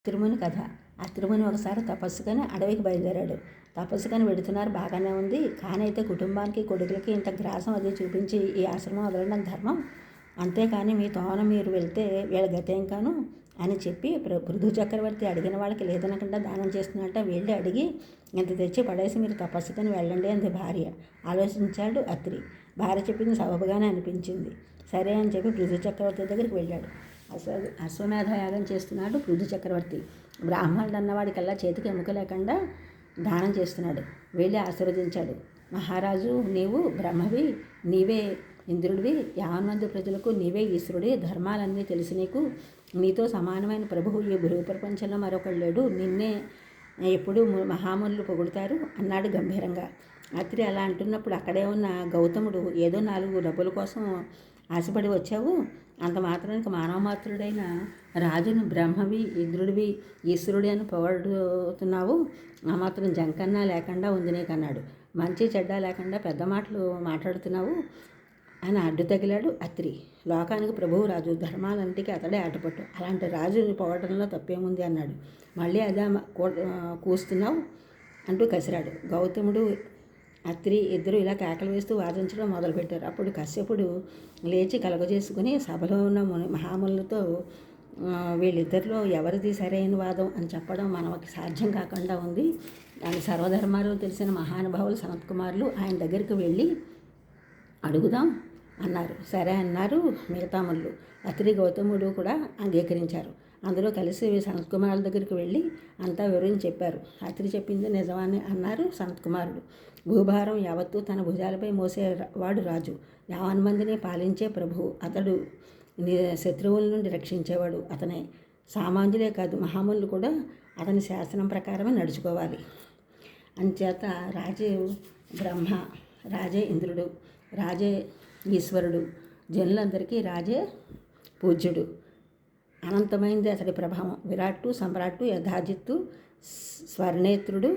తిరుముని కథ. ఆ తిరుముని ఒకసారి తపస్సుకని అడవికి బయలుదేరాడు. తపస్సుకని వెడుతున్నారు, బాగానే ఉంది. కానైతే కుటుంబానికి, కొడుకులకి ఇంత గ్రాసం అది చూపించి ఈ ఆశ్రమం వదలడం ధర్మం. అంతేకాని మీ తోన మీరు వెళ్తే వీళ్ళ గతేం కాను అని చెప్పి పృథు చక్రవర్తి అడిగిన వాళ్ళకి లేదనకుండా దానం చేస్తున్నట్ట. వెళ్ళి అడిగి ఇంత తెచ్చి పడేసి మీరు తపస్సుకని వెళ్ళండి అంది భార్య. ఆలోచించాడు అత్రి. భార్య చెప్పింది సబబుగానే అనిపించింది. సరే అని చెప్పి పృథు చక్రవర్తి దగ్గరికి వెళ్ళాడు. అశ్వమేధ యాగం చేస్తున్నాడు పృథు చక్రవర్తి. బ్రాహ్మణుడు అన్నవాడికల్లా చేతికి ఎముక లేకుండా దానం చేస్తున్నాడు. వెళ్ళి ఆశీర్వదించాడు. మహారాజు, నీవు బ్రహ్మవి, నీవే ఇంద్రుడివి, 50 మంది ప్రజలకు నీవే ఈశ్వరుడి, ధర్మాలన్నీ తెలిసి నీతో సమానమైన ప్రభువు ఈ భూ ప్రపంచంలో మరొకడు లేడు, నిన్నే ఎప్పుడూ మహామునులు పొగుడుతారు అన్నాడు గంభీరంగా. అత్రి అలా అంటున్నప్పుడు అక్కడే ఉన్న గౌతముడు, ఏదో 4 డబ్బుల కోసం ఆశపడి వచ్చావు, అంత మాత్రానికి మానవమాత్రుడైన రాజును బ్రహ్మవి, ఇంద్రుడివి, ఈశ్వరుడి అని పొగడుతున్నావు, ఆ మాత్రం జంకన్నా లేకుండా ఉంది నీకు అన్నాడు. మంచి చెడ్డ లేకుండా పెద్ద మాటలు మాట్లాడుతున్నావు అని అడ్డు తగిలాడు అత్రి. లోకానికి ప్రభువు రాజు, ధర్మాలంటికి అతడే ఆటపట్టు, అలాంటి రాజుని పొగడంలో తప్పేముంది అన్నాడు. మళ్ళీ అదే కూస్తున్నావు అంటూ కసిరాడు. గౌతముడు అత్రి ఇద్దరు ఇలా కేకలు వేస్తూ వాదించడం మొదలుపెట్టారు. అప్పుడు కశ్యపుడు లేచి కలగజేసుకుని సభలో ఉన్న మహాములతో వీళ్ళిద్దరిలో ఎవరిది సరైన వాదం అని చెప్పడం మనకి సాధ్యం కాకుండా ఉంది. దాని సర్వధర్మాలు తెలిసిన మహానుభావులు సనత్కుమారులు ఆయన దగ్గరికి వెళ్ళి అడుగుదాం అన్నారు. సరే అన్నారు మిగతా ముళ్ళు. అత్రి గౌతముడు కూడా అంగీకరించారు. అందులో కలిసి సనత్కుమారుల దగ్గరికి వెళ్ళి అంతా వివరించి చెప్పారు. అత్రి చెప్పింది నిజమని అన్నారు సనత్కుమారుడు. భూభారం యావత్తూ తన భుజాలపై మోసేవాడు రాజు, 50 మందిని పాలించే ప్రభువు అతడు, శత్రువుల నుండి రక్షించేవాడు అతనే. సామాన్యులే కాదు, మహామునులు కూడా అతని శాసనం ప్రకారమే నడుచుకోవాలి. అంచేత రాజే బ్రహ్మ, రాజే ఇంద్రుడు, రాజే ఈశ్వరుడు, జనులందరికీ రాజే పూజ్యుడు. అనంతమైంది అతడి ప్రభావం. విరాట్టు, సమ్రాట్టు, యథాజిత్తు, స్వర్ణేత్రుడు,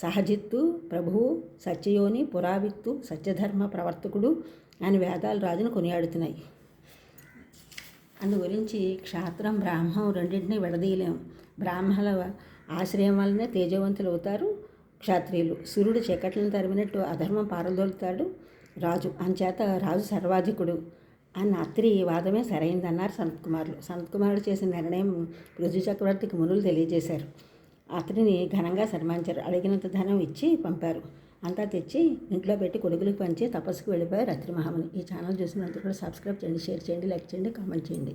సహజిత్తు, ప్రభువు, సత్యయోని, పురావిత్తు, సత్యధర్మ ప్రవర్తకుడు అని వేదాలు రాజును కొనియాడుతున్నాయి. అందు గురించి క్షాత్రం, బ్రాహ్మం రెండింటినీ విడదీయలేము. బ్రాహ్మణుల ఆశ్రయం వల్లనే తేజవంతులు అవుతారు క్షత్రియులు. సూర్యుడు చీకట్లను తరిమినట్టు అధర్మం పారదోలుతాడు రాజు. అంచేత రాజు సర్వాధికుడు అన్న అత్రి వాదమే సరైందన్నారు సనత్కుమారులు. సనత్కుమారుడు చేసిన నిర్ణయం పృథు చక్రవర్తికి మునులు తెలియజేశారు. అతనిని ఘనంగా సన్మానించారు. అడిగినంత ధనం ఇచ్చి పంపారు. అంతా తెచ్చి ఇంట్లో పెట్టి కొడుకులకు పంచి తపస్సుకు వెళ్ళిపోయారు అత్రి మహాముని. ఈ ఛానల్ చూసినందుకు కూడా సబ్స్క్రైబ్ చేయండి, షేర్ చేయండి, లైక్ చేయండి, కామెంట్ చేయండి.